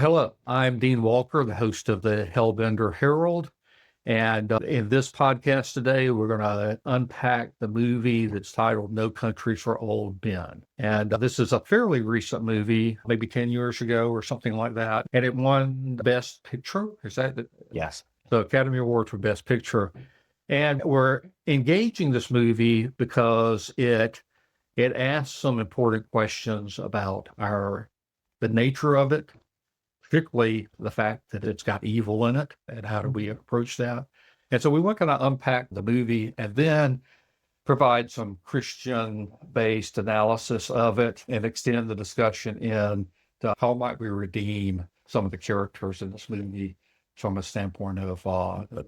Hello, I'm Dean Walker, the host of the Hellbender Herald. And in this podcast today, we're going to unpack the movie that's titled No Country for Old Men. And this is a fairly recent movie, maybe 10 years ago or something like that. And it won Best Picture. Is that it? Yes. The Academy Award for Best Picture. And we're engaging this movie because it asks some important questions about the nature of it, particularly the fact that it's got evil in it, and how do we approach that? And so we want to kind of unpack the movie and then provide some Christian-based analysis of it and extend the discussion into how might we redeem some of the characters in this movie from a standpoint of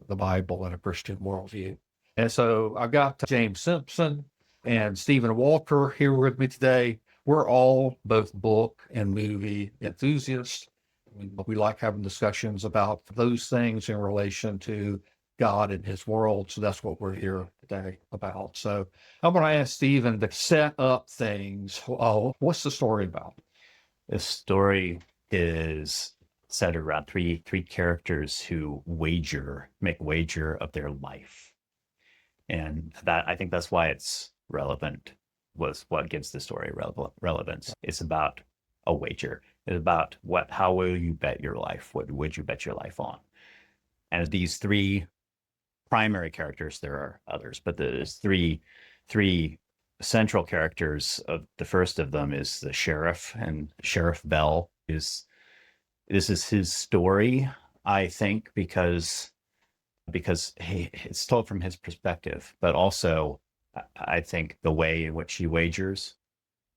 the Bible and a Christian worldview. And so I've got James Simpson and Stephen Walker here with me today. We're all both book and movie enthusiasts. We like having discussions about those things in relation to God and his world. So that's what we're here today about. So I'm going to ask Stephen to set up things. What's the story about? The story is centered around three characters who make wager of their life. And that, I think that's why it's relevant, was what gives the story relevance. It's about a wager. It's about how will you bet your life? What would you bet your life on? And these three primary characters, there are others, but there's three central characters. The first of them is the sheriff, and Sheriff Bell this is his story, I think, because it's told from his perspective, but also I think the way in which he wagers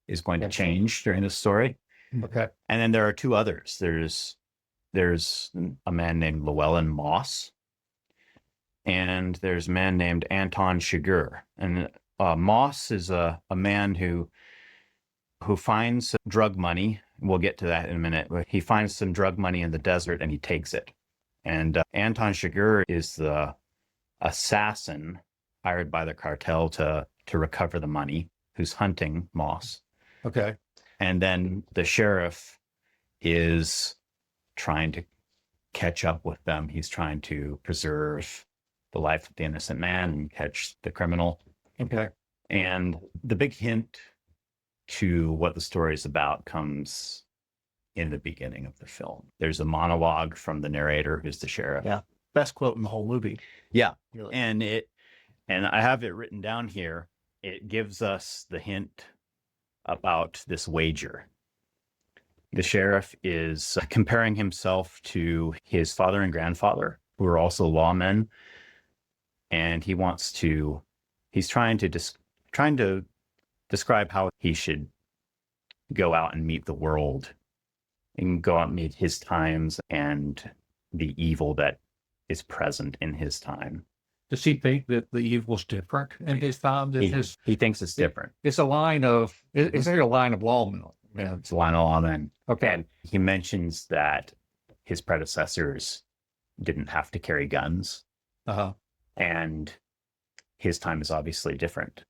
is going to change during the story. Okay. And then there are two others. There's a man named Llewellyn Moss, and there's a man named Anton Chigurh. And Moss is a man who finds drug money. We'll get to that in a minute. He finds some drug money in the desert and he takes it. And Anton Chigurh is the assassin hired by the cartel to recover the money, who's hunting Moss. Okay. And then the sheriff is trying to catch up with them. He's trying to preserve the life of the innocent man and catch the criminal. Okay. And the big hint to what the story is about comes in the beginning of the film. There's a monologue from the narrator, who's the sheriff. Yeah. Best quote in the whole movie. Yeah. Really. And I have it written down here. It gives us the hint about this wager. The sheriff is comparing himself to his father and grandfather, who are also lawmen, and he's trying to describe how he should go out and meet the world, and go out and meet his times and the evil that is present in his time. Does he think that the evil's different in his time? He thinks it's different. It's a line of, it's like a line of lawmen. Yeah, it's a line of lawmen. Okay. And he mentions that his predecessors didn't have to carry guns. Uh-huh. And his time is obviously different.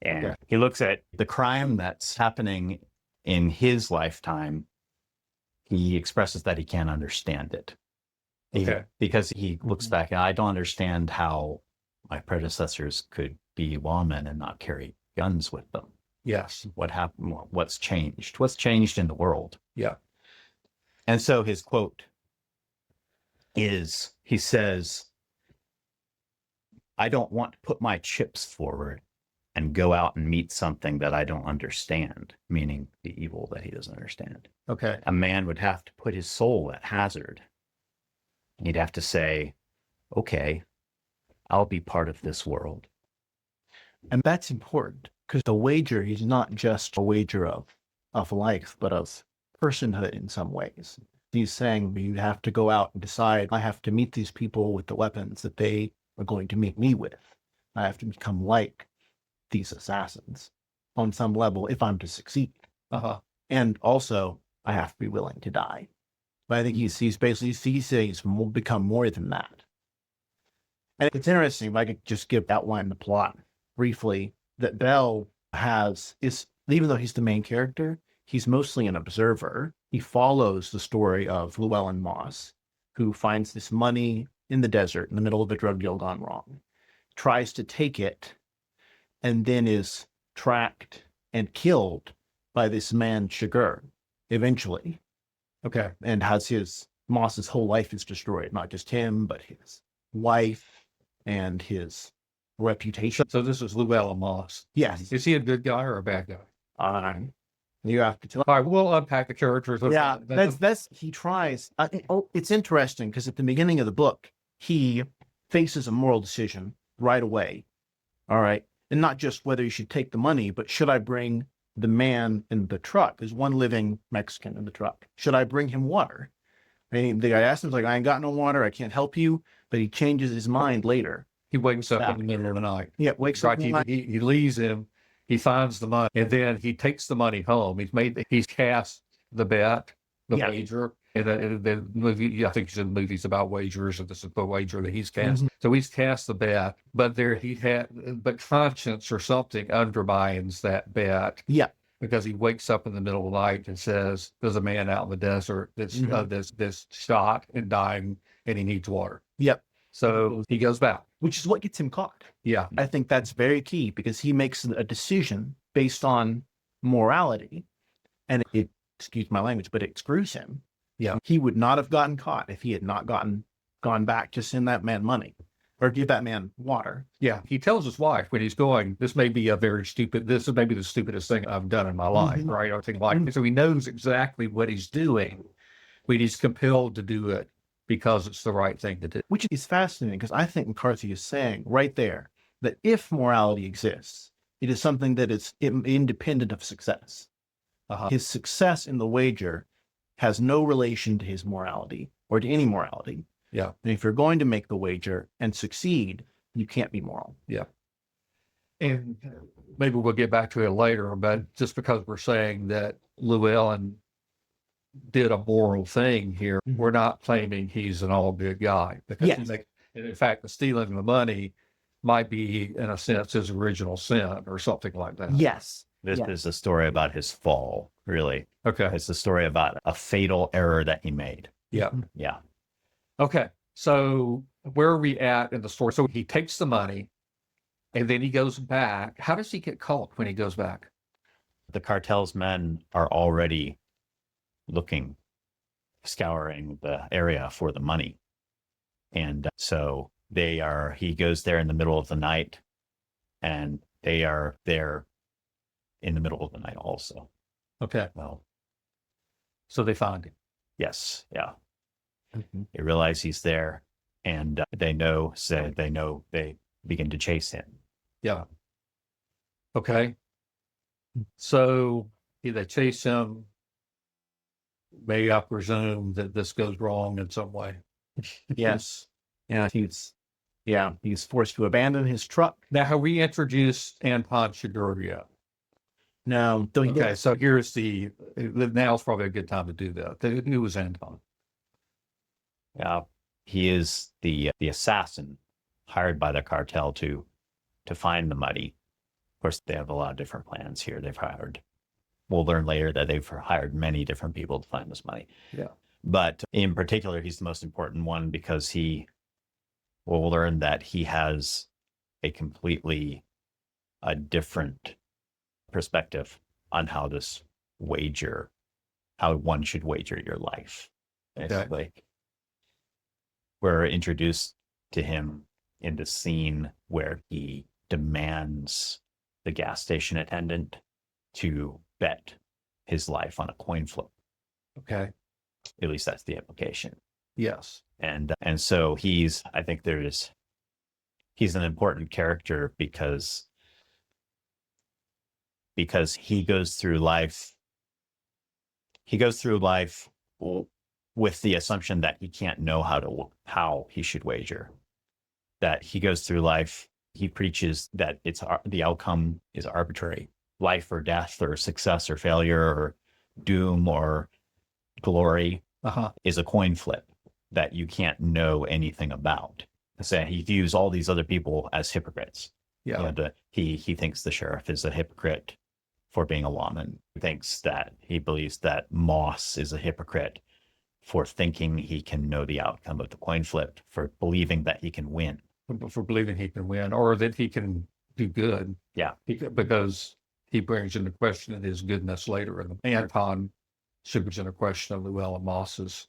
And Okay. he looks at the crime that's happening in his lifetime. He expresses that he can't understand it. Okay. Because he looks back and I don't understand how my predecessors could be lawmen and not carry guns with them. Yes. What happened? What's changed? What's changed in the world? Yeah. And so his quote is, he says, "I don't want to put my chips forward and go out and meet something that I don't understand," meaning the evil that he doesn't understand. Okay. A man would have to put his soul at hazard. He'd have to say, okay, I'll be part of this world. And that's important because the wager is not just a wager of life, but of personhood in some ways. He's saying you have to go out and decide, I have to meet these people with the weapons that they are going to meet me with. I have to become like these assassins on some level if I'm to succeed. Uh-huh. And also, I have to be willing to die. But I think he's basically saying he's become more than that. And it's interesting, if I could just outline the plot briefly, that Bell even though he's the main character, he's mostly an observer. He follows the story of Llewellyn Moss, who finds this money in the desert in the middle of a drug deal gone wrong, tries to take it, and then is tracked and killed by this man, Chigurh, eventually, Okay. and Moss's whole life is destroyed, not just him, but his wife and his reputation. So this is Llewellyn Moss. Yes. Is he a good guy or a bad guy? You have to tell. All right, we'll unpack the characters. Yeah, he tries. It's interesting because at the beginning of the book, he faces a moral decision right away. All right. And not just whether you should take the money, but should I bring the man in the truck? There's one living Mexican in the truck. Should I bring him water? And the guy asked him, like, I ain't got no water. I can't help you. But he changes his mind later. He wakes up in the middle of the night. Yeah, wakes up. He leaves him. He finds the money, and then he takes the money home. He's cast the bet, the wager. And the movie, I think he said movies about wagers, and this is the wager that he's cast. Mm-hmm. So he's cast the bet, but but conscience or something undermines that bet. Yeah. Because he wakes up in the middle of the night and says, "There's a man out in the desert that's shot and dying, and he needs water." Yep. So he goes back, which is what gets him caught. Yeah. I think that's very key because he makes a decision based on morality, and it, excuse my language, but it screws him. Yeah. He would not have gotten caught if he had not gone back to send that man money or give that man water. Yeah. He tells his wife when he's going, this may be this is maybe the stupidest thing I've done in my life, right? Or things like that. So he knows exactly what he's doing, but he's compelled to do it because it's the right thing to do. Which is fascinating because I think McCarthy is saying right there that if morality exists, it is something that is independent of success. His success in the wager has no relation to his morality or to any morality. Yeah. And if you're going to make the wager and succeed, you can't be moral. Yeah. And maybe we'll get back to it later, but just because we're saying that Llewellyn did a moral thing here, we're not claiming he's an all good guy. Because in fact, the stealing the money might be, in a sense, his original sin or something like that. Yes. This is a story about his fall, really. Okay. It's a story about a fatal error that he made. Yeah. Yeah. Okay. So where are we at in the story? So he takes the money and then he goes back. How does he get caught when he goes back? The cartel's men are already scouring the area for the money. And so he goes there in the middle of the night, and they are there in the middle of the night also. Okay. Well, so they find him. Yes. Yeah. They realize he's there, and they begin to chase him. Yeah. Okay. So they chase him. May I presume that this goes wrong in some way? Yes. Yeah. He's forced to abandon his truck. Now, have we introduced Anton Chigurh yet? No. Okay, so now's probably a good time to do that. Who was Anton? Yeah, he is the assassin hired by the cartel to find the money. Of course, they have a lot of different plans here. We'll learn later that they've hired many different people to find this money. Yeah. But in particular, he's the most important one because we'll learn that he has a completely different perspective on how one should wager your life. Basically. Okay. We're introduced to him in the scene where he demands the gas station attendant to bet his life on a coin flip. Okay. At least that's the implication. Yes. And so he's an important character because he goes through life with the assumption that he can't know how he should wager. That he goes through life, he preaches that the outcome is arbitrary. Life or death or success or failure or doom or glory is a coin flip that you can't know anything about. So he views all these other people as hypocrites. Yeah. And he thinks the sheriff is a hypocrite for being a lawman. He believes that Moss is a hypocrite for thinking he can know the outcome of the coin flip, for believing that he can win. For believing he can win or that he can do good. Yeah. Because he brings into question his goodness later. And Anton brings into question Llewellyn Moss's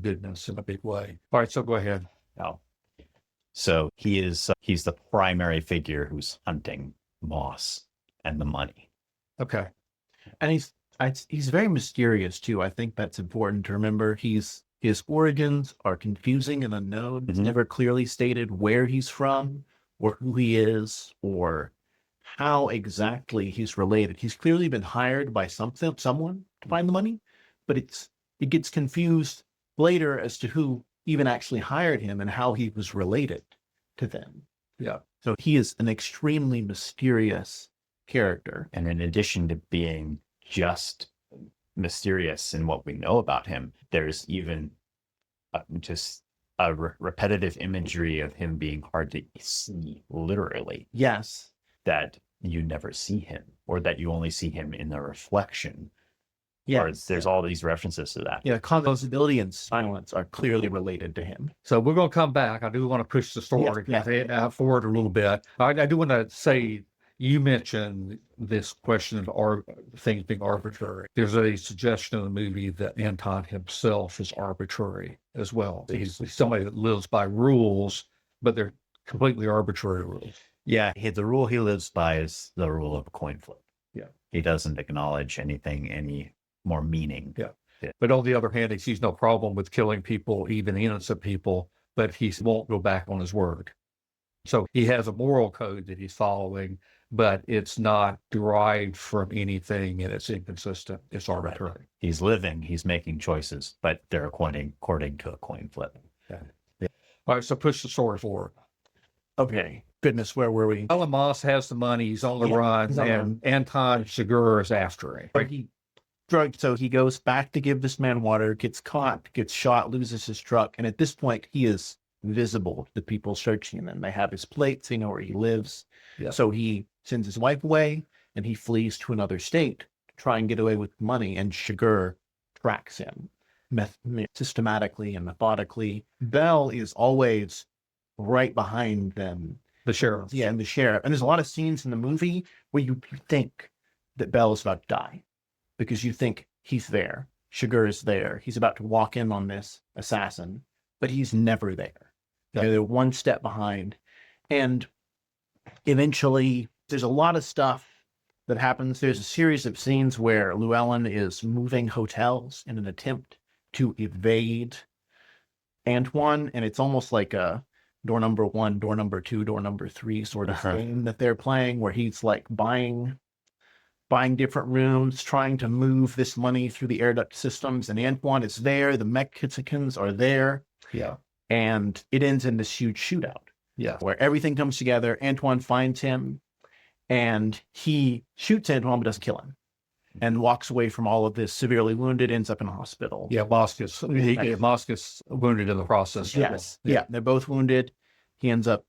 goodness in a big way. All right, so go ahead. Oh. So he's the primary figure who's hunting Moss and the money. Okay. And he's very mysterious too. I think that's important to remember. His origins are confusing and unknown. It's never clearly stated where he's from or who he is or how exactly he's related. He's clearly been hired by someone to find the money, but it gets confused later as to who even actually hired him and how he was related to them. Yeah. So he is an extremely mysterious character. And in addition to being just mysterious in what we know about him, there's even just a repetitive imagery of him being hard to see, literally. Yes. That you never see him, or that you only see him in the reflection. Yeah. Or there's all these references to that. Yeah, composability and silence are clearly related to him. So we're going to come back. I do want to push the story forward a little bit. I do want to say, you mentioned this question of things being arbitrary. There's a suggestion in the movie that Anton himself is arbitrary as well. He's somebody that lives by rules, but they're completely arbitrary rules. Yeah, the rule he lives by is the rule of a coin flip. Yeah. He doesn't acknowledge any more meaning. Yeah. But on the other hand, he sees no problem with killing people, even innocent people, but he won't go back on his word. So he has a moral code that he's following, but it's not derived from anything and it's inconsistent. It's arbitrary. Right. He's living, he's making choices, but they're according to a coin flip. Yeah. All right, so push the story forward. Okay. Goodness, where were we? Llewellyn Moss has the money, he's on the run, and Anton Chigurh is after him. So he goes back to give this man water, gets caught, gets shot, loses his truck, and at this point he is visible to the people searching him. They have his plates, they know where he lives. Yeah. So he sends his wife away and he flees to another state to try and get away with money, and Chigurh tracks him systematically and methodically. Bell is always right behind them. The sheriff. Yeah, and the sheriff. And there's a lot of scenes in the movie where you think that Bell is about to die because you think he's there. Chigurh is there. He's about to walk in on this assassin, but he's never there. Yeah. They're one step behind. And eventually, there's a lot of stuff that happens. There's a series of scenes where Llewellyn is moving hotels in an attempt to evade Antoine, and it's almost like a door number 1, door number 2, door number 3 sort of game that they're playing, where he's like buying different rooms, trying to move this money through the air duct systems, and Antoine is there, the Mexicans are there. Yeah. And it ends in this huge shootout. Yeah. Where everything comes together. Antoine finds him and he shoots Antoine but doesn't kill him, and walks away from all of this severely wounded, ends up in a hospital. Yeah, Moss gets wounded in the process. Yes. Yeah, they're both wounded. He ends up,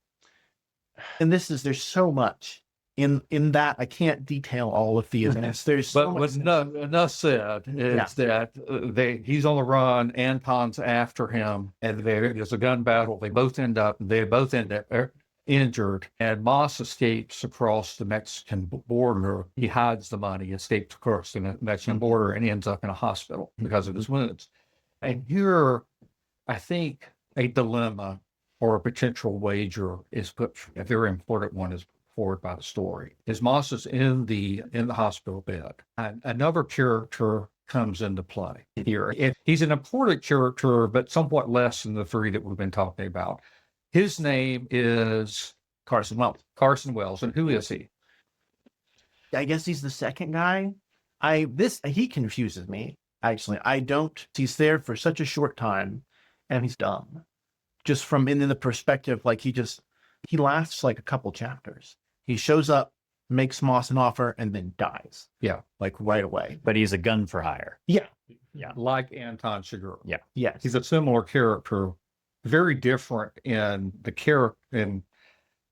and there's so much in that I can't detail all of the events. There's so much. Enough said is that he's on the run, Anton's after him, and there's a gun battle. They both end up injured, and Moss escapes across the Mexican border. He hides the money, escapes across the Mexican border, and ends up in a hospital because of his wounds. And here, I think a dilemma or a potential wager is put. A very important one is forward by the story. As Moss is in the hospital bed, and another character comes into play here. He's an important character, but somewhat less than the 3 that we've been talking about. His name is Carson Wells. Carson Wells. And who is he? I guess he's the second guy. He confuses me, actually. He's there for such a short time and he's dumb. Just from in the perspective, like he lasts like a couple chapters. He shows up, makes Moss an offer, and then dies. Yeah. Like right away. But he's a gun for hire. Yeah. Yeah. Like Anton Chigurh. Yeah. Yes. He's a similar character, very different in the character, and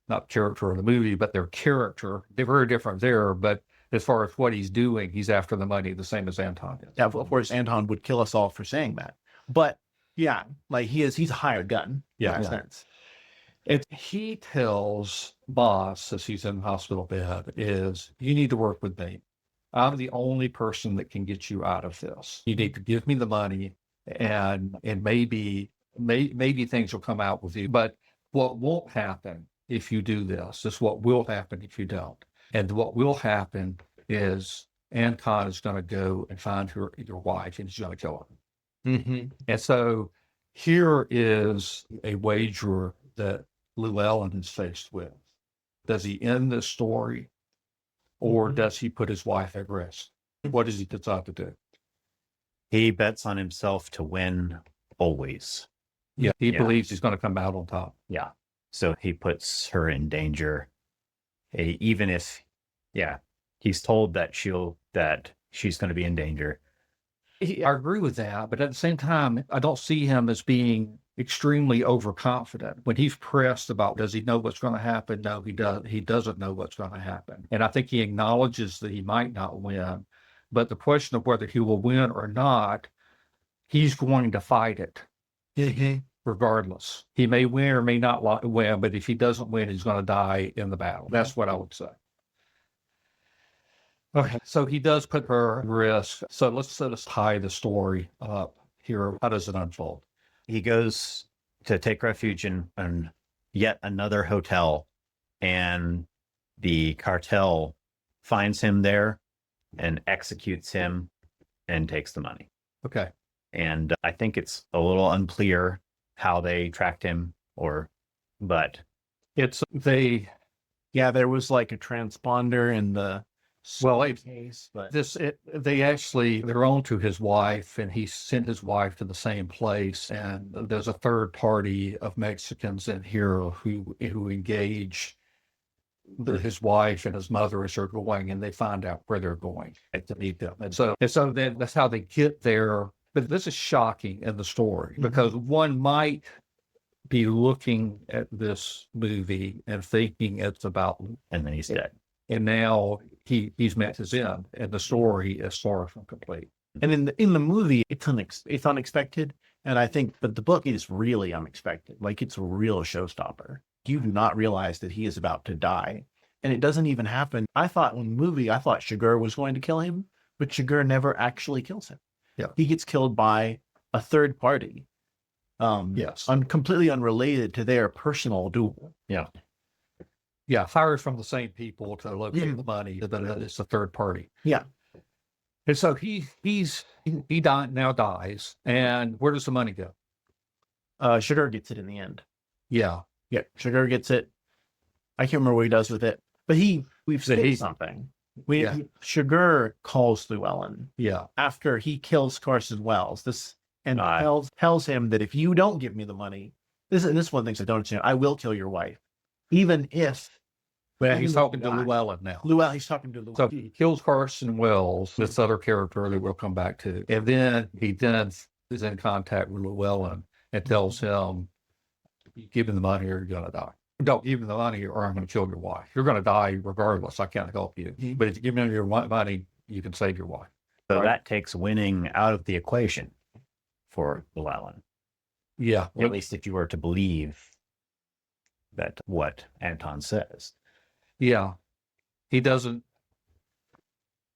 not character of the movie, but their character. They're very different there, but as far as what he's doing, he's after the money, the same as Anton is. Yeah, of course, Anton would kill us all for saying that. But yeah, like he's a hired gun. Yeah. In that sense. He tells Boss, as he's in the hospital bed, is you need to work with me. I'm the only person that can get you out of this. You need to give me the money, and maybe things will come out with you. But what won't happen if you do this is what will happen if you don't. And what will happen is Anton is going to go and find your wife, and he's going to kill her. Mm-hmm. And so here is a wager that Llewellyn is faced with. Does he end this story, or does he put his wife at risk? What does he decide to do? He bets on himself to win always. Yeah, he Yeah. believes he's going to come out on top. Yeah. So he puts her in danger. Even if, he's told that she's going to be in danger. I agree with that, but at the same time, I don't see him as being extremely overconfident. When he's pressed about, does he know what's going to happen? No, he does. He doesn't know what's going to happen. And I think he acknowledges that he might not win, but the question of whether he will win or not, he's going to fight it. Mm-hmm. Regardless. He may win or may not win, but if he doesn't win, he's going to die in the battle. That's what I would say. Okay, so he does put her at risk. So let's tie the story up here. How does it unfold? He goes to take refuge in yet another hotel, and the cartel finds him there and executes him and takes the money. Okay. And I think it's a little unclear how they tracked him, but there was like a transponder in the case, but they're on to his wife, and he sent his wife to the same place. And there's a third party of Mexicans in here who engage his wife and his mother as they're going, and they find out where they're going to meet them. And so then that's how they get there. But this is shocking in the story, because one might be looking at this movie and thinking it's about, and then he's dead. and now he's met his end, and the story is far from complete. and in the movie it's unexpected, and I think, but the book is really unexpected. Like, it's a real showstopper. You do not realize that he is about to die, and it doesn't even happen. I thought Chigurh was going to kill him, but Chigurh never actually kills him. Yeah. He gets killed by a third party. Yes. Completely unrelated to their personal duel. Yeah, hired from the same people to locate the money, but it's a third party. Yeah. And so he now dies, and where does the money go? Chigurh gets it in the end. Yeah. Yeah, Chigurh gets it. I can't remember what he does with it, but we've said something. Chigurh calls Llewellyn. Yeah. After he kills Carson Wells, tells him that if you don't give me the money, this is one of the things I don't understand. I will kill your wife, even if. Well, he's talking to Llewellyn now. He's talking to Llewellyn. So he kills Carson Wells, this other character that we'll come back to, and then he is in contact with Llewellyn and tells him, "Give me the money, or you're going to die. Don't give me the money, or I'm going to kill your wife. You're going to die regardless. I can't help you. But if you give me your money, you can save your wife." So that takes winning out of the equation for Llewellyn. Yeah. At least if you were to believe that what Anton says. Yeah. He doesn't.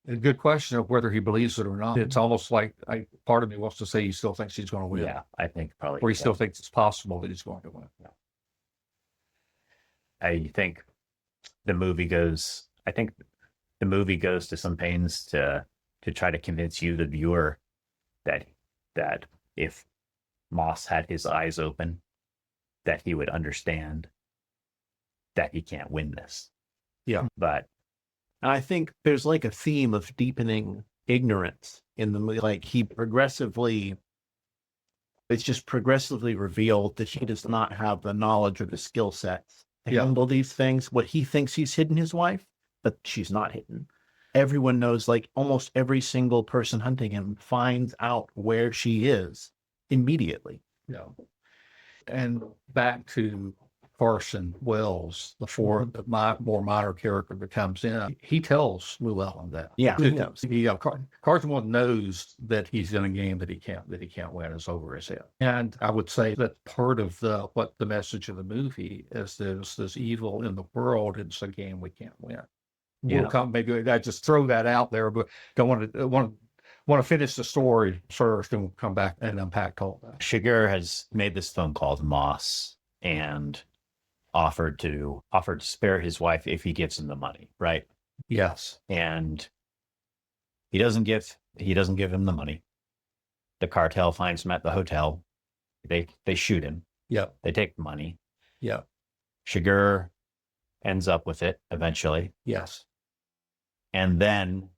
A good question of whether he believes it or not. It's almost like part of me wants to say he still thinks he's going to win. Yeah, I think probably. Or he still thinks it's possible that he's going to win. Yeah. I think the movie goes to some pains to try to convince you, the viewer, that if Moss had his eyes open, that he would understand that he can't win this. Yeah. But And I think there's like a theme of deepening ignorance in the movie. Like, it's just progressively revealed that he does not have the knowledge or the skill sets to handle these things. What he thinks he's hidden his wife, but she's not hidden. Everyone knows, like almost every single person hunting him finds out where she is immediately. Yeah. And back to Carson Wells, the more minor character that comes in, he tells Llewellyn that. Yeah, he knows. Carson Wells knows that he's in a game that he can't win. It's over his head. And I would say that part of what the message of the movie is, there's this evil in the world. It's a game we can't win. Yeah. We'll come, maybe I just throw that out there, but don't want to finish the story first, and we'll come back and unpack all that. Chigurh has made this phone call to Moss and offered to spare his wife if he gives him the money, right? Yes. And he doesn't give him the money. The cartel finds him at the hotel. They shoot him. Yep. They take the money. Yep. Chigurh ends up with it eventually. Yes. And then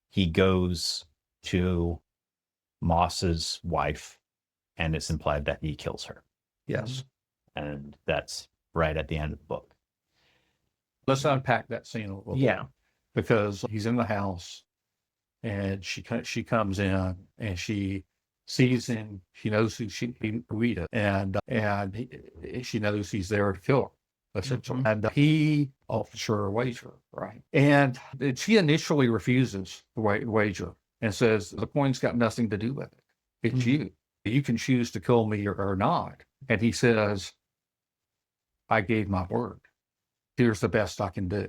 he goes to Moss's wife, and it's implied that he kills her. Yes. And that's right at the end of the book. Let's unpack that scene a little bit. Yeah. Because he's in the house, and she comes in, and she sees him. She knows who Rita, and she knows he's there to kill her. Essentially. And he offers a wager, right? And she initially refuses the wager and says, the coin's got nothing to do with it. It's you. You can choose to kill me or not. And he says, I gave my word. Here's the best I can do.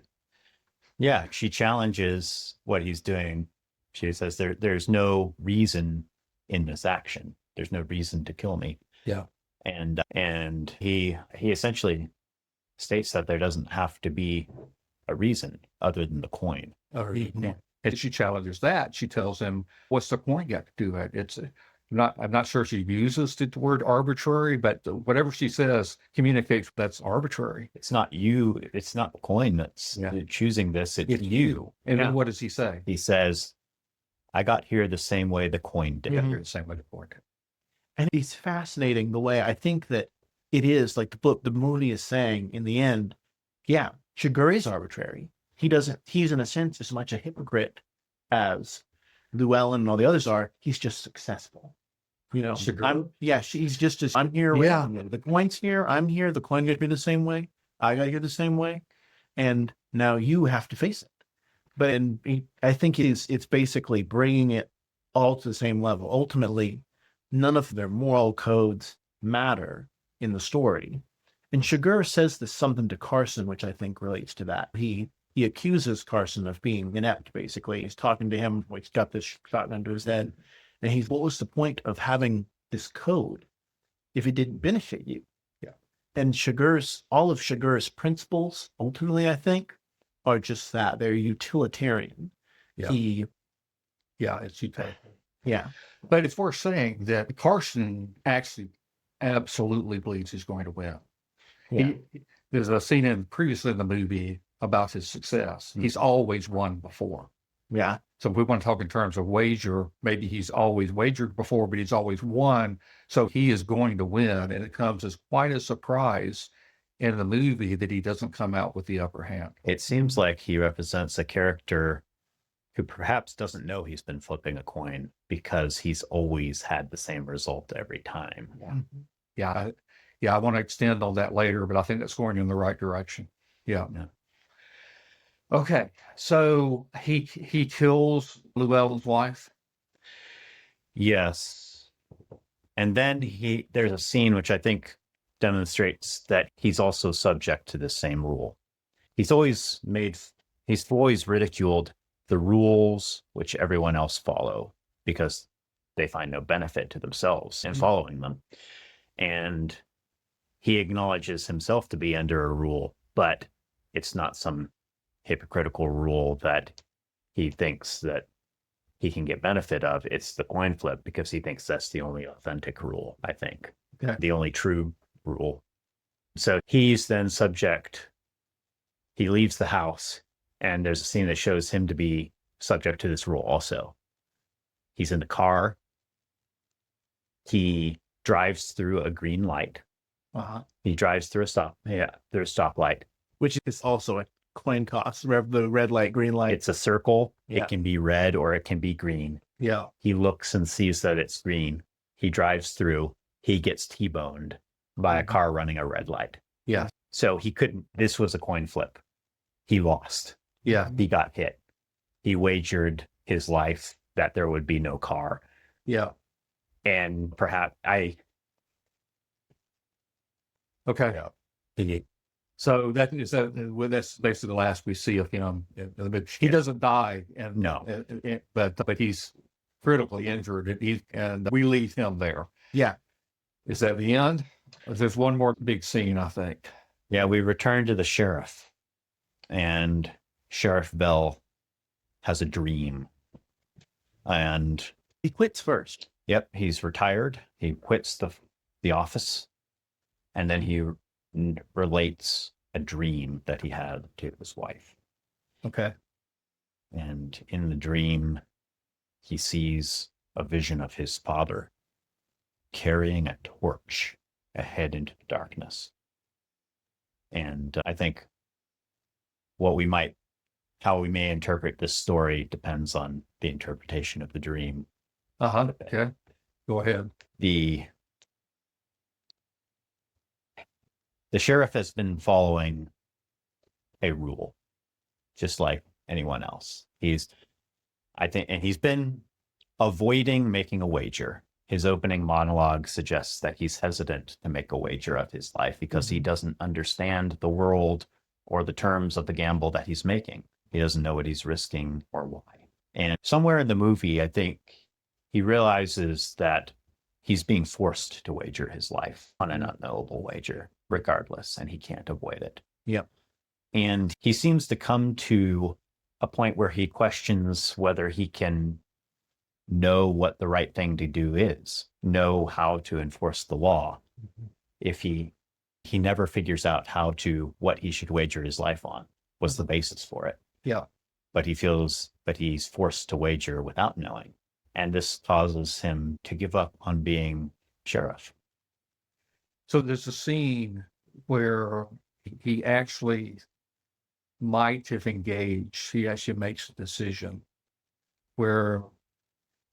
Yeah, she challenges what he's doing. She says, there's no reason in this action. There's no reason to kill me. Yeah. And he essentially states that there doesn't have to be a reason other than the coin. And she challenges that. She tells him, what's the coin got to do with it? I'm not sure she uses the word arbitrary, but whatever she says communicates that's arbitrary. It's not you. It's not the coin that's choosing this. It's you. And then what does he say? He says, I got here the same way the coin did. I got here the same way the coin did. And it's fascinating the way I think that it is like the movie is saying in the end, yeah, Chigurh is arbitrary. He's in a sense as much a hypocrite as Llewellyn and all the others are. He's just successful. You know, he's just as I'm here. Yeah. The coin's here. I'm here. The coin got me the same way. I got here the same way. And now you have to face it. But I think it's basically bringing it all to the same level. Ultimately, none of their moral codes matter in the story. And Chigurh says this something to Carson, which I think relates to that. He accuses Carson of being inept, basically. He's talking to him, he's got this shotgun to his head. And what was the point of having this code if it didn't benefit you? Yeah. And all of Chigurh's principles, ultimately, I think, are just that. They're utilitarian. Yeah. It's utilitarian. Yeah. But it's worth saying that Carson actually absolutely believes he's going to win. Yeah. There's a scene previously in the movie about his success. He's always won before. Yeah. So if we want to talk in terms of wager, maybe he's always wagered before, but he's always won. So he is going to win. And it comes as quite a surprise in the movie that he doesn't come out with the upper hand. It seems like he represents a character who perhaps doesn't know he's been flipping a coin because he's always had the same result every time. Yeah. I want to extend on that later, but I think that's going in the right direction. Yeah. Okay. So he kills Llewellyn's wife. Yes. And then there's a scene which I think demonstrates that he's also subject to the same rule. He's always ridiculed the rules which everyone else follow because they find no benefit to themselves in following them. And he acknowledges himself to be under a rule, but it's not some hypocritical rule that he thinks that he can get benefit of. It's the coin flip because he thinks that's the only authentic rule, I think. Okay. The only true rule. So he's then subject. He leaves the house, and there's a scene that shows him to be subject to this rule also. He's in the car. He drives through a green light. He drives through a stoplight. Which is also a coin toss, the red light, green light. It's a circle. Yeah. It can be red or it can be green. Yeah. He looks and sees that it's green. He drives through. He gets T-boned by a car running a red light. Yeah. So he couldn't, this was a coin flip. He lost. Yeah. He got hit. He wagered his life that there would be no car. Yeah. And perhaps Okay. Yeah. So that's basically the last we see of him. He doesn't die, and No. but he's critically injured, and we leave him there. Yeah. Is that the end? There's one more big scene, I think. Yeah, we return to the sheriff, and Sheriff Bell has a dream. And He quits first. yep, he's retired. He quits the office, and then he relates a dream that he had to his wife. Okay. And in the dream, he sees a vision of his father carrying a torch ahead into the darkness. And I think how we may interpret this story depends on the interpretation of the dream. Okay. Go ahead. The sheriff has been following a rule, just like anyone else. He's been avoiding making a wager. His opening monologue suggests that he's hesitant to make a wager of his life because he doesn't understand the world or the terms of the gamble that he's making. He doesn't know what he's risking or why. And somewhere in the movie, I think he realizes that he's being forced to wager his life on an unknowable wager, regardless, and he can't avoid it. Yep. And he seems to come to a point where he questions whether he can know what the right thing to do is, know how to enforce the law, if he never figures out what he should wager his life on, what's the basis for it. Yeah. But he feels that he's forced to wager without knowing. And this causes him to give up on being sheriff. So there's a scene where he actually might have engaged. He actually makes a decision where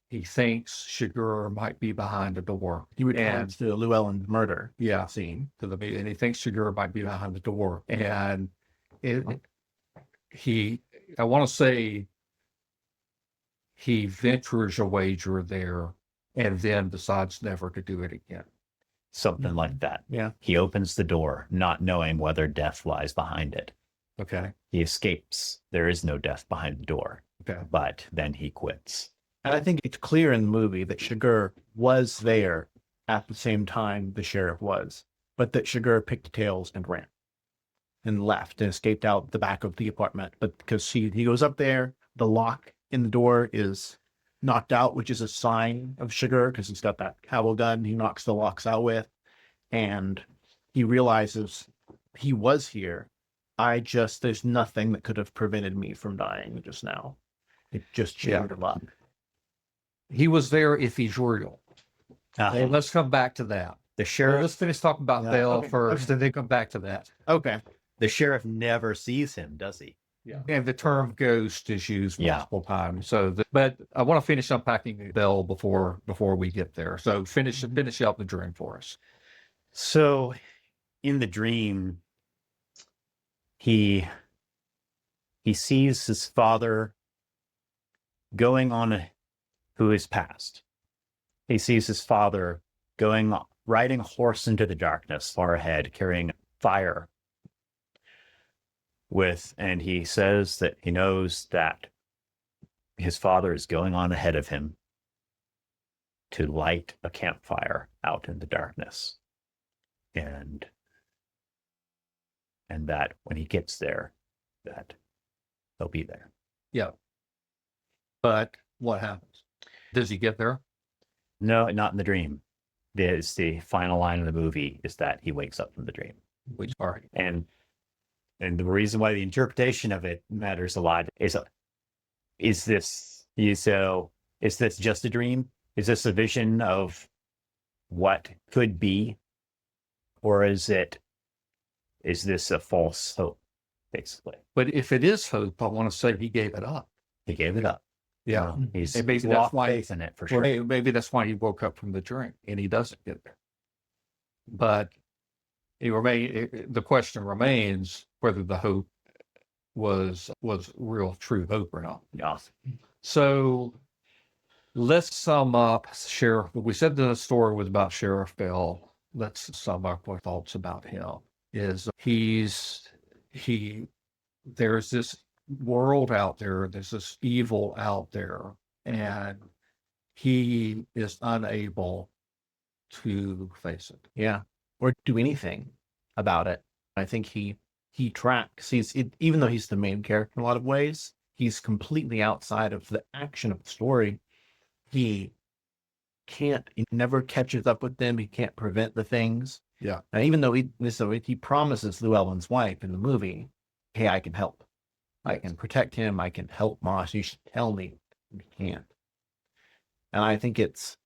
he thinks Chigurh might be behind the door. He returns to Llewellyn murder. Yeah. Scene. And he thinks Chigurh might be behind the door. And I want to say he ventures a wager there and then decides never to do it again. Something like that. Yeah. He opens the door, not knowing whether death lies behind it. Okay. He escapes. There is no death behind the door. Okay. But then he quits. And I think it's clear in the movie that Chigurh was there at the same time the sheriff was, but that Chigurh picked tails and ran and left and escaped out the back of the apartment. But because he goes up there, the lock in the door is knocked out, which is a sign of Chigurh because he's got that cowbell gun he knocks the locks out with. And he realizes he was here. There's nothing that could have prevented me from dying just now. It just cheered him up. He was there if he's real. Hey, let's come back to that. The sheriff, Let's finish talking about Bell first, and then come back to that. Okay. the sheriff never sees him, does he? Yeah. And the term ghost is used Yeah. multiple times. So, but I want to finish unpacking Bell before we get there. So finish up the dream for us. So in the dream, he sees his father going on who is passed. He sees his father riding a horse into the darkness far ahead, carrying fire and he says that he knows that his father is going on ahead of him to light a campfire out in the darkness. And that when he gets there, that he'll be there. Yeah. But what happens? Does he get there? No, not in the dream. The final line of the movie is that he wakes up from the dream. Which part? And the reason why the interpretation of it matters a lot is this just a dream? Is this a vision of what could be? Or is this a false hope, basically? But if it is hope, I want to say he gave it up. He gave it up. Yeah. He's And maybe lost that's why faith in it for sure. Maybe that's why he woke up from the dream and he doesn't get there. But the question remains whether the hope was real true hope or not. Yeah. So let's sum up Sheriff. We said the story was about Sheriff Bell. Let's sum up our thoughts about him. There's this world out there, there's this evil out there, and he is unable to face it. Yeah. Or do anything about it. I think he tracks. Even though he's the main character in a lot of ways, he's completely outside of the action of the story. He never catches up with them. He can't prevent the things. Yeah. And even though he promises Llewellyn's wife in the movie, hey, I can help. I can protect him. I can help Moss. You should tell me. He can't. And I think it's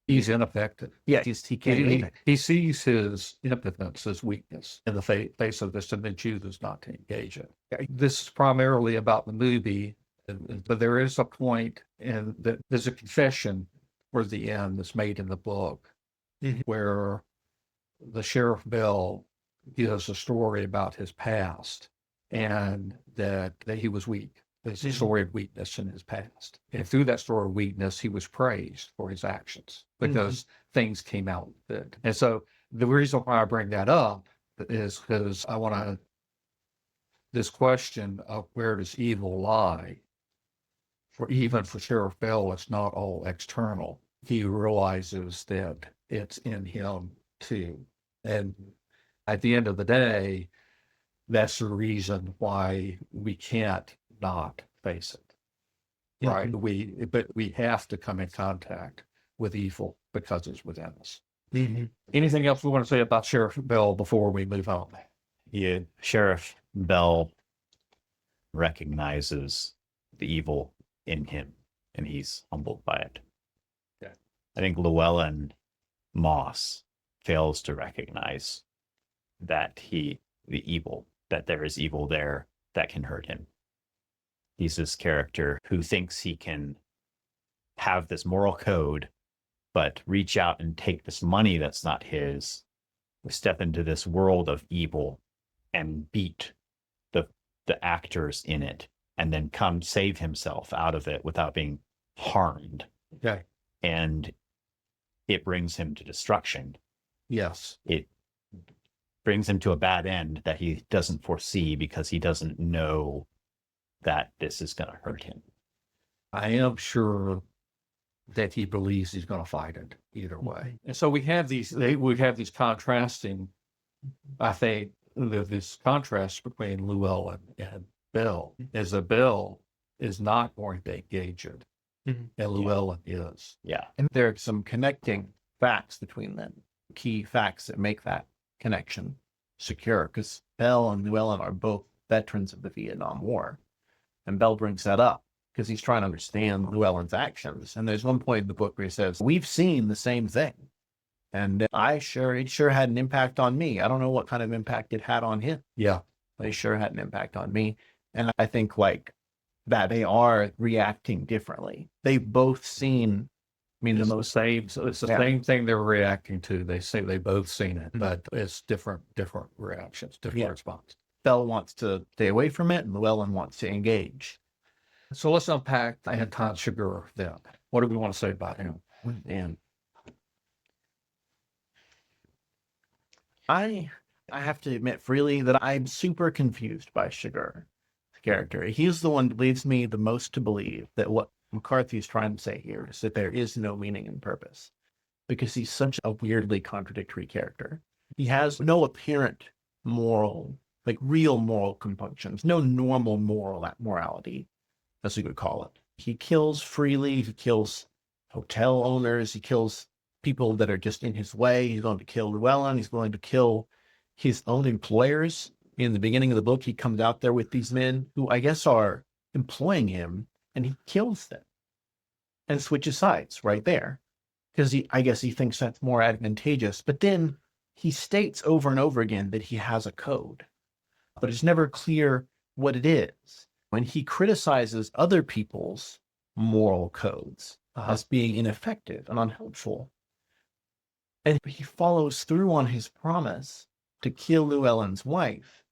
He's ineffective. yeah, he can't do anything. He sees his impotence as weakness in the face of this and then chooses not to engage it. This is primarily about the movie, but there is a point there's a confession towards the end that's made in the book where the Sheriff Bell gives a story about his past and that he was weak. There's a story of weakness in his past. And through that story of weakness, he was praised for his actions because things came out good. And so the reason why I bring that up is because this question of where does evil lie, even for Sheriff Bell, it's not all external. He realizes that it's in him too. And at the end of the day, that's the reason why we can't not face it, right? But we have to come in contact with evil because it's within us. Anything else we want to say about Sheriff Bell before we move on? Yeah, Sheriff Bell recognizes the evil in him, and he's humbled by it. Yeah. I think Llewellyn Moss fails to recognize that that there is evil there that can hurt him. He's this character who thinks he can have this moral code, but reach out and take this money that's not his, step into this world of evil and beat the actors in it, and then come save himself out of it without being harmed. Okay. And it brings him to destruction. Yes. It brings him to a bad end that he doesn't foresee because he doesn't know that this is going to hurt him. I am sure that he believes he's going to fight it either way. And so we have these contrasting, I think, this contrast between Llewellyn and Bell is that Bell is not going to engage it, and Llewellyn is. Yeah. And there are some connecting facts between them, key facts that make that connection secure, because Bell and Llewellyn are both veterans of the Vietnam War. And Bell brings that up because he's trying to understand Llewellyn's actions. And there's one point in the book where he says, we've seen the same thing. And it sure had an impact on me. I don't know what kind of impact it had on him. Yeah. But it sure had an impact on me. And I think like that they are reacting differently. They've both seen, It's the same thing they're reacting to. They say they both seen it, but it's different reactions, different response. Bell wants to stay away from it, and Llewellyn wants to engage. So let's unpack Anton Chigurh then. What do we want to say about him? And I have to admit freely that I'm super confused by Chigurh's character. He's the one that leads me the most to believe that what McCarthy is trying to say here is that there is no meaning and purpose, because he's such a weirdly contradictory character. He has no apparent moral, like real moral compunctions, no normal morality, as we would call it. He kills freely. He kills hotel owners. He kills people that are just in his way. He's going to kill Llewellyn. He's going to kill his own employers. In the beginning of the book, he comes out there with these men who I guess are employing him, and he kills them and switches sides right there because I guess he thinks that's more advantageous. But then he states over and over again that he has a code, but it's never clear what it is. When he criticizes other people's moral codes as being ineffective and unhelpful, And he follows through on his promise to kill Llewellyn's wife.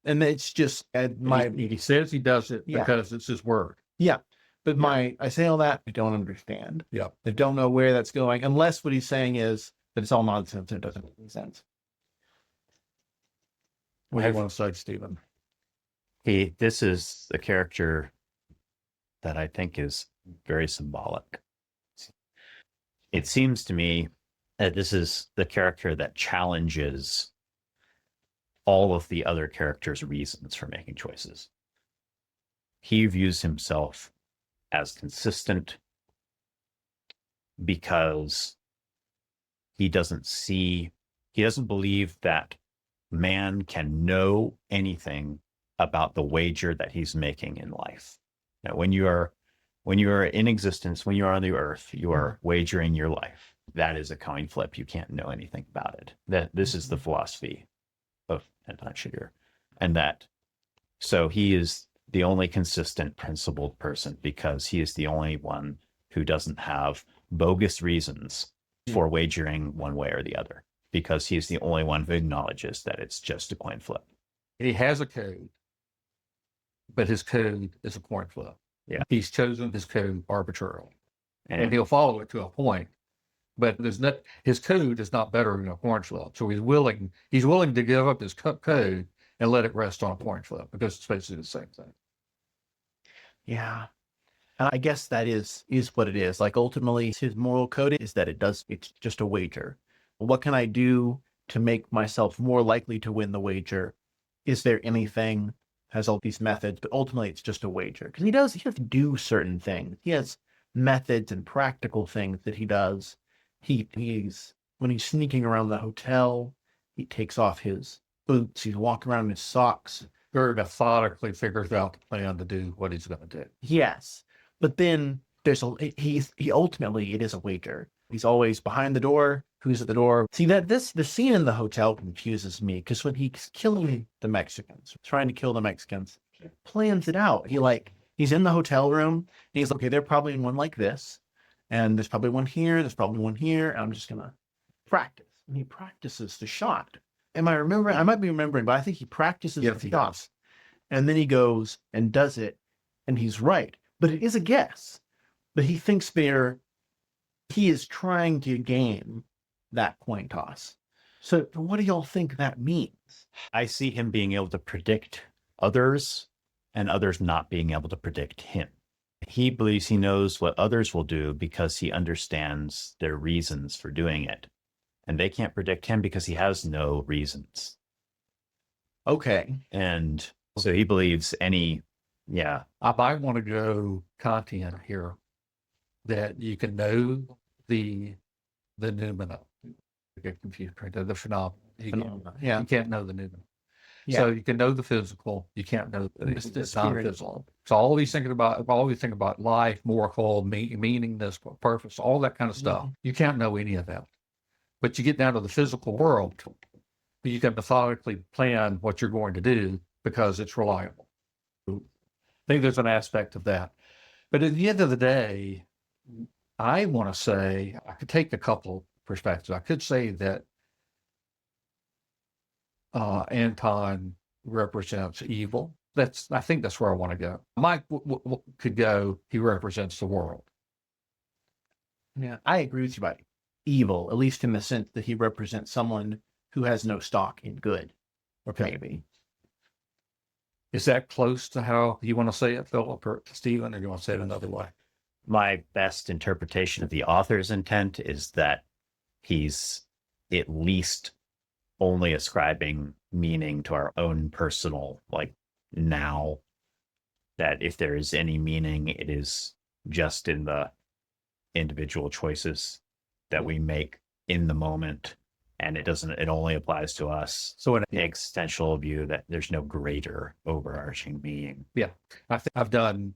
And it's just He says he does it Yeah. because it's his word. yeah. But I say all that, I don't understand. Yeah. I don't know where that's going, unless what he's saying is that it's all nonsense and it doesn't make any sense. What do you want to say, Stephen? This is a character that I think is very symbolic. It seems to me that this is the character that challenges all of the other characters' reasons for making choices. He views himself as consistent because he doesn't believe that man can know anything about the wager that he's making in life. Now, when you are in existence, when you are on the earth, you are wagering your life. That is a coin flip. You can't know anything about it. This is the philosophy of Anton Chigurh. And so he is the only consistent, principled person because he is the only one who doesn't have bogus reasons for wagering one way or the other, because he's the only one who acknowledges that it's just a coin flip. He has a code, but his code is a coin flip. Yeah. He's chosen his code arbitrarily, and And he'll follow it to a point. But his code is not better than a coin flip. So he's willing to give up his code and let it rest on a coin flip because it's basically the same thing. Yeah. And I guess that is what it is. Like, ultimately, his moral code is that it's just a wager. What can I do to make myself more likely to win the wager? Is there anything? Has all these methods, but ultimately it's just a wager. Because he has to do certain things. He has methods and practical things that he does. When he's sneaking around the hotel, he takes off his boots, he's walking around in his socks. Very methodically figures out the plan to do what he's going to do. Yes. But then he ultimately, it is a wager. He's always behind the door. Who's at the door? See, the scene in the hotel confuses me, because when he's killing the Mexicans, trying to kill the Mexicans, he plans it out. He's in the hotel room and he's like, okay, they're probably in one like this. And there's probably one here. There's probably one here. And I'm just going to practice. And he practices the shot. I might be remembering, but I think he practices the shot. And then he goes and does it. And he's right. But it is a guess. But he thinks he is trying to game that coin toss. So what do y'all think that means? I see him being able to predict others and others not being able to predict him. He believes he knows what others will do because he understands their reasons for doing it. And they can't predict him because he has no reasons. Okay. And so he believes I might want to go Kantian here, that you can know the noumena. Get confused, right? The phenomenon. You can't know the noumena. Yeah. So you can know the physical, you can't know the spiritual. non-physical. So always think about life, moral, meaningness, purpose, all that kind of stuff. You can't know any of that. But you get down to the physical world, you can methodically plan what you're going to do because it's reliable. I think there's an aspect of that. But at the end of the day, I want to say, I could take a couple perspectives. I could say that Anton represents evil. I think that's where I want to go. Mike could go, he represents the world. Yeah, I agree with you about evil, at least in the sense that he represents someone who has no stock in good. Okay. Maybe. Is that close to how you want to say it, Philip or Stephen, or do you want to say it another way? My best interpretation of the author's intent is that he's at least only ascribing meaning to our own personal, now, that if there is any meaning, it is just in the individual choices that we make in the moment. And it only applies to us. So an existential view that there's no greater overarching being. Yeah. I think I've done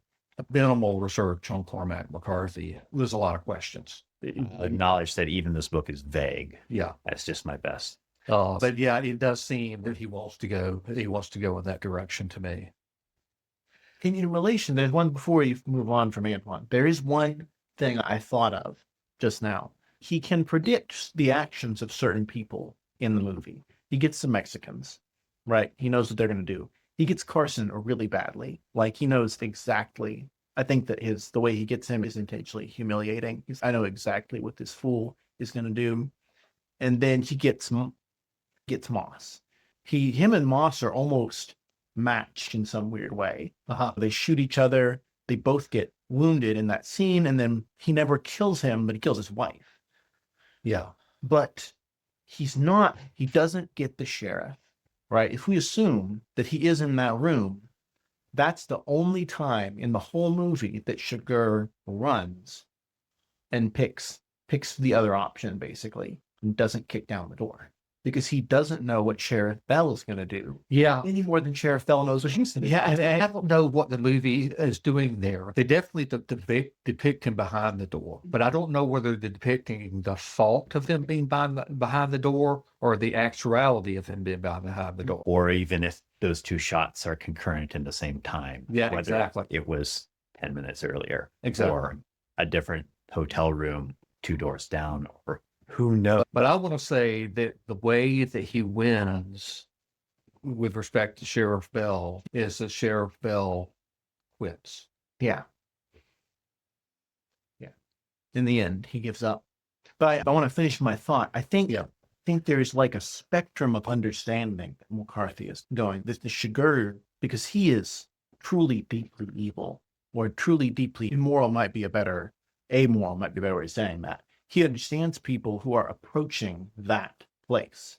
minimal research on Cormac McCarthy. There's a lot of questions. Acknowledge that even this book is vague. Yeah. That's just my best. But yeah, it does seem that he wants to go in that direction to me. In relation, there's one before you move on from Antoine. There is one thing I thought of just now. he can predict the actions of certain people in the movie. He gets the Mexicans, right? He knows what they're going to do. He gets Carson really badly. Like, he knows exactly. I think that the way he gets him is intentionally humiliating. I know exactly what this fool is going to do. And then he gets Moss. Him and Moss are almost matched in some weird way. They shoot each other. They both get wounded in that scene, and then he never kills him, but he kills his wife. Yeah. But he doesn't get the sheriff, right? If we assume that he is in that room, that's the only time in the whole movie that Chigurh runs and picks the other option, basically, and doesn't kick down the door. Because he doesn't know what Sheriff Bell is going to do. Yeah. Any more than Sheriff Bell knows what he's going to do. Yeah, and I don't know what the movie is doing there. They definitely depict him behind the door, but I don't know whether they're depicting the thought of him being behind the door or the actuality of him being behind the door. Or even if those two shots are concurrent in the same time. Yeah, whether exactly. It was 10 minutes earlier. Exactly. Or a different hotel room 2 doors down, or who knows? But I want to say that the way that he wins with respect to Sheriff Bell is that Sheriff Bell quits. Yeah. In the end, he gives up. But I want to finish my thought. I think there's like a spectrum of understanding that McCarthy is going. The Chigurh, because he is truly deeply evil, or truly deeply immoral might be a better way of saying that. He understands people who are approaching that place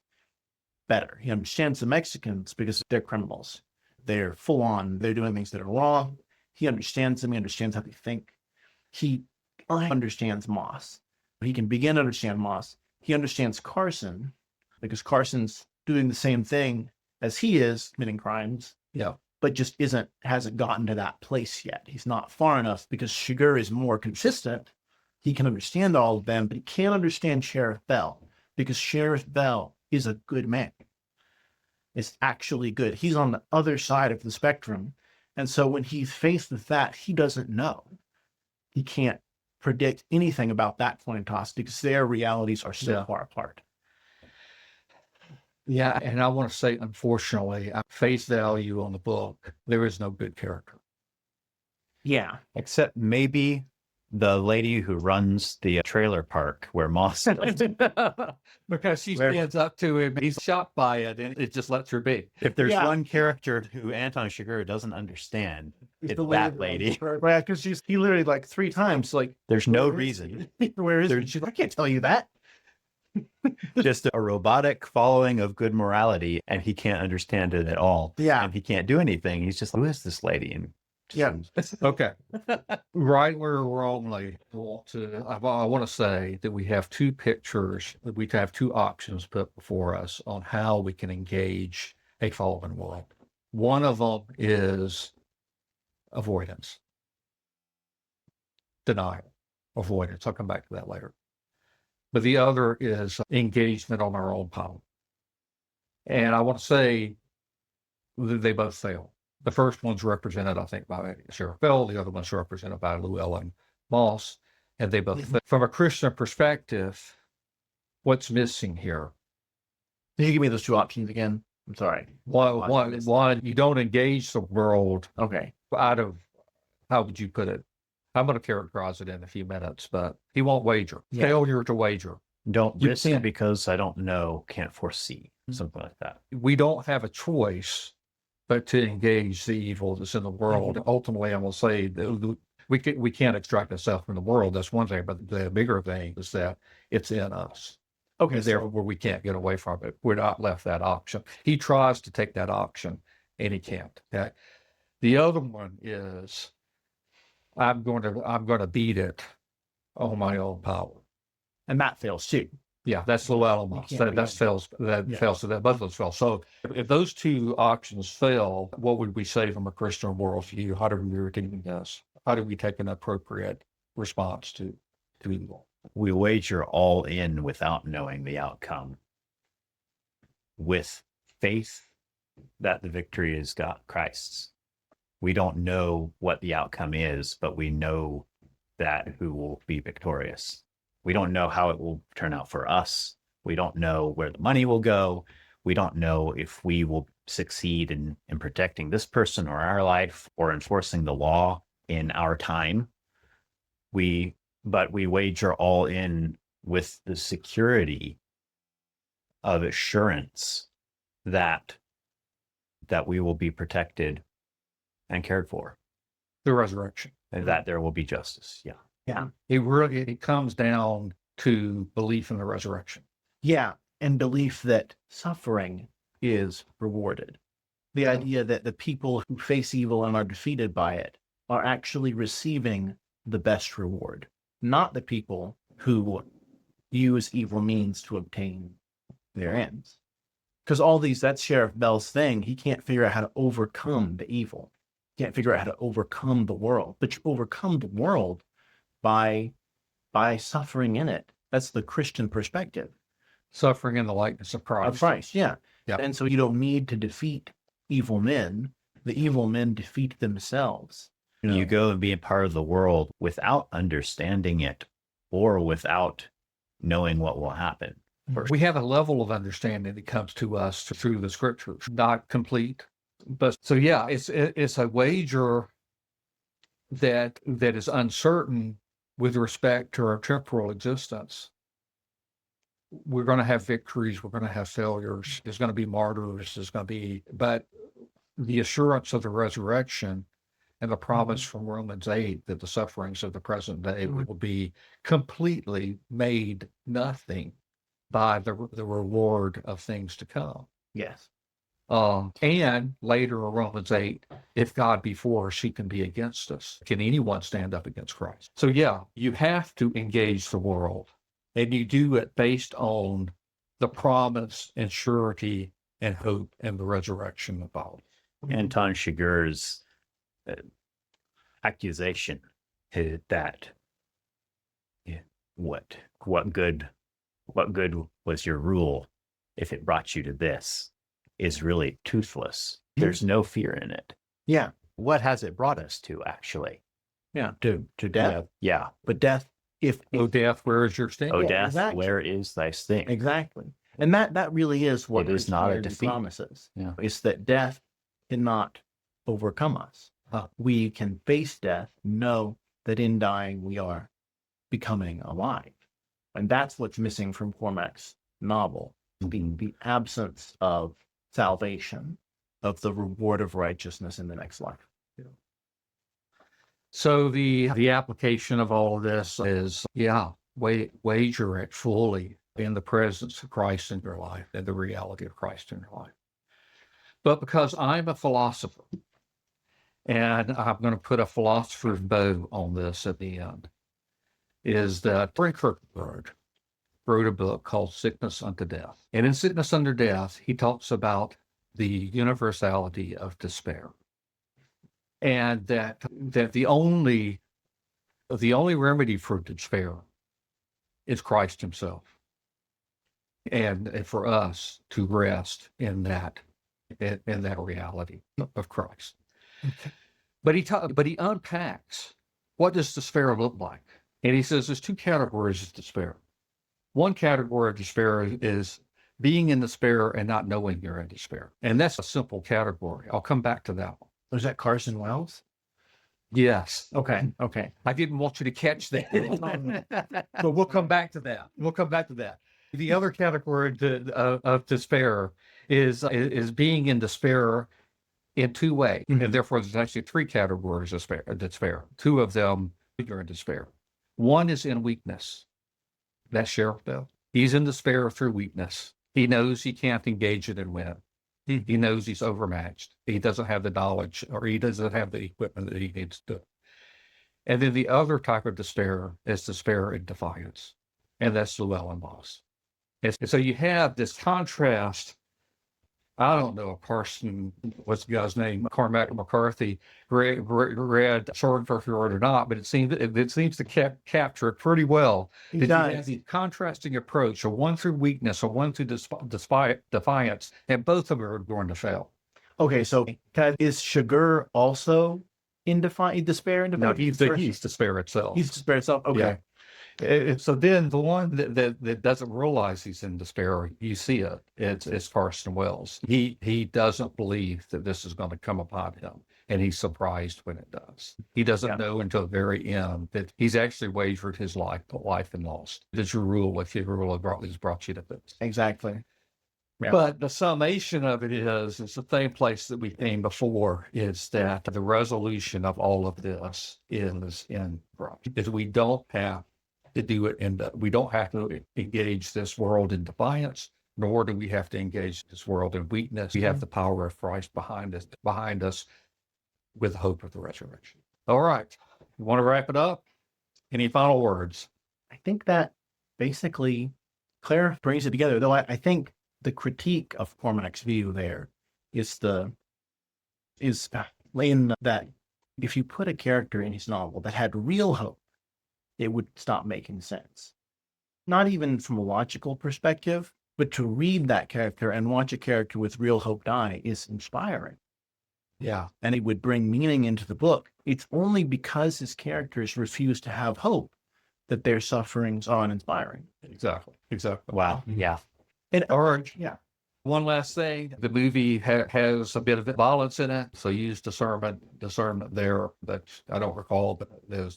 better. He understands the Mexicans because they're criminals. They're full on, they're doing things that are wrong. He understands them. He understands how they think. He understands Moss. He can begin to understand Moss. He understands Carson because Carson's doing the same thing as he is, committing crimes. Yeah. But just hasn't gotten to that place yet. He's not far enough because Chigurh is more consistent. He can understand all of them, but he can't understand Sheriff Bell because Sheriff Bell is a good man. Is actually good. He's on the other side of the spectrum. And so when he's faced with that, he doesn't know. He can't predict anything about that coin toss because their realities are so far apart. Yeah, and I want to say, unfortunately, at face value on the book, there is no good character. Yeah. Except maybe the lady who runs the trailer park where Moss lives. Because she stands up to him, he's shocked by it, and it just lets her be. If there's one character who Anton Chigurh doesn't understand, it's that lady. Right, because he literally like 3 times, like, There's no reason. Where is it? She's like, I can't tell you that. Just a robotic following of good morality, and he can't understand it at all. Yeah. And he can't do anything. He's just like, who is this lady? And Okay. Right or wrongly, I want to say that we have 2 pictures, that we have 2 options put before us on how we can engage a fallen world. One of them is avoidance, denial, avoidance. I'll come back to that later. But the other is engagement on our own power. And I want to say that they both fail. The first one's represented, I think, by Sheriff Bell. The other one's represented by Llewellyn Moss. And they both fail. From a Christian perspective, what's missing here? Can you give me those 2 options again? I'm sorry. One, you don't engage the world out of, how would you put it? I'm going to characterize it in a few minutes, but he won't wager. Yeah. Failure to wager. Don't risk it because I don't know, can't foresee, something like that. We don't have a choice but to engage the evil that's in the world. Mm-hmm. Ultimately, I will say that we can't extract ourselves from the world. That's one thing, but the bigger thing is that it's in us. Okay, therefore we can't get away from it. We're not left that option. He tries to take that option, and he can't. Okay? The other one is, I'm going to beat it on my own power, and that fails too. Yeah, that's Llewellyn Moss. That fails. Fails. So that both of those fail. So if those 2 options fail, what would we say from a Christian worldview? How do we redeem this? How do we take an appropriate response to evil? We wager all in without knowing the outcome, with faith that the victory is God, Christ's. We don't know what the outcome is, but we know that who will be victorious. We don't know how it will turn out for us. We don't know where the money will go. We don't know if we will succeed in protecting this person or our life or enforcing the law in our time. But we wager all in with the security of assurance that we will be protected and cared for, The resurrection. and that there will be justice. Yeah. Yeah. It comes down to belief in the resurrection. Yeah. And belief that suffering is rewarded. The idea that the people who face evil and are defeated by it are actually receiving the best reward, not the people who use evil means to obtain their ends. Because that's Sheriff Bell's thing. He can't figure out how to overcome the evil. He can't figure out how to overcome the world. But you overcome the world by suffering in it. That's the Christian perspective. Suffering in the likeness of Christ. Of Christ, yeah. Yeah. And so you don't need to defeat evil men. The evil men defeat themselves. You go and be a part of the world without understanding it or without knowing what will happen. We have a level of understanding that comes to us through the scriptures, not complete. But so, yeah, it's a wager that is uncertain with respect to our temporal existence. We're going to have victories. We're going to have failures. There's going to be martyrs. But the assurance of the resurrection and the promise from Romans 8 that the sufferings of the present day will be completely made nothing by the reward of things to come. Yes. And later in Romans 8, if God be for us, he can be against us. Can anyone stand up against Christ? So yeah, you have to engage the world, and you do it based on the promise and surety and hope and the resurrection of all. Anton Chigurh's accusation that what good was your rule if it brought you to this is really toothless. There's no fear in it. Yeah. What has it brought us to, actually? Yeah. To death. Yeah. But death, O death, where is your sting? Oh, Yeah, death, exactly. where is thy sting? Exactly. And that really is what It is not a Christianity defeat. promises. Yeah. It's that death cannot overcome us. We can face death, know that in dying we are becoming alive. And that's what's missing from Cormac's novel, the absence of salvation, of the reward of righteousness in the next life. So the application of all of this is, wager it fully in the presence of Christ in your life and the reality of Christ in your life. But because I'm a philosopher, and I'm going to put a philosopher's bow on this at the end, is that Frank Kierkegaard wrote a book called Sickness Unto Death. And in Sickness Unto Death, he talks about the universality of despair. And that the only remedy for despair is Christ himself. And for us to rest in that reality of Christ. Okay. But he unpacks, what does despair look like? And he says there's two categories of despair. One category of despair is being in despair and not knowing you're in despair. And that's a simple category. I'll come back to that one. Was that Carson Wells? Yes. Okay. I didn't want you to catch that. But we'll come back to that. The other category of despair is being in despair in two ways. Mm-hmm. And therefore, there's actually three categories of despair. Two of them are in despair. One is in weakness. That's Sheriff Bell. He's in despair through weakness. He knows he can't engage it and win. He knows he's overmatched. He doesn't have the knowledge, or he doesn't have the equipment that he needs to. And then the other type of despair is despair in defiance. And that's Llewellyn Moss. And so you have this contrast. I don't know a person, what's the guy's name, Cormac McCarthy, read Sword for Fjord or not, but it seems to capture it pretty well. He You does. have the contrasting approach, or one through weakness, or one through defiance, and both of them are going to fail. Okay, so is Chigurh also in despair and No, defiance? he's despair itself. He's despair itself. Okay. Yeah. So then the one that doesn't realize he's in despair, you see it. It's Carson Wells. He doesn't believe that this is going to come upon him, and he's surprised when it does. He doesn't know until the very end that he's actually wagered his life and lost. Does your rule if your rule has brought you to this? Exactly. Yeah. But the summation of it is, it's the same place that we came before, is that the resolution of all of this is in Christ. Is we don't have to do it we don't have to engage this world in defiance, nor do we have to engage this world in weakness. We have the power of Christ behind us with the hope of the resurrection. All right. You want to wrap it up? Any final words? I think that basically Claire brings it together, though I think the critique of Cormac's view there is laying that if you put a character in his novel that had real hope, it would stop making sense. Not even from a logical perspective, but to read that character and watch a character with real hope die is inspiring. Yeah. And it would bring meaning into the book. It's only because his characters refuse to have hope that their sufferings are uninspiring. Exactly. Wow. Yeah. And Yeah. One last thing, the movie has a bit of violence in it, so use discernment there that I don't recall, but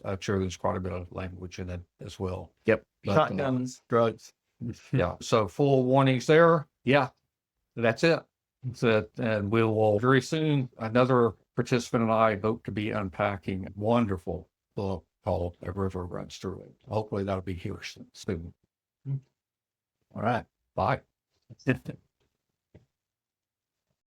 I'm sure there's quite a bit of language in it as well. Yep. But, Shotguns, drugs. Yeah. So full warnings there. Yeah. That's it. And we will very soon, another participant and I hope to be unpacking a wonderful book called A River Runs Through It. Hopefully that'll be here soon. All right. Bye.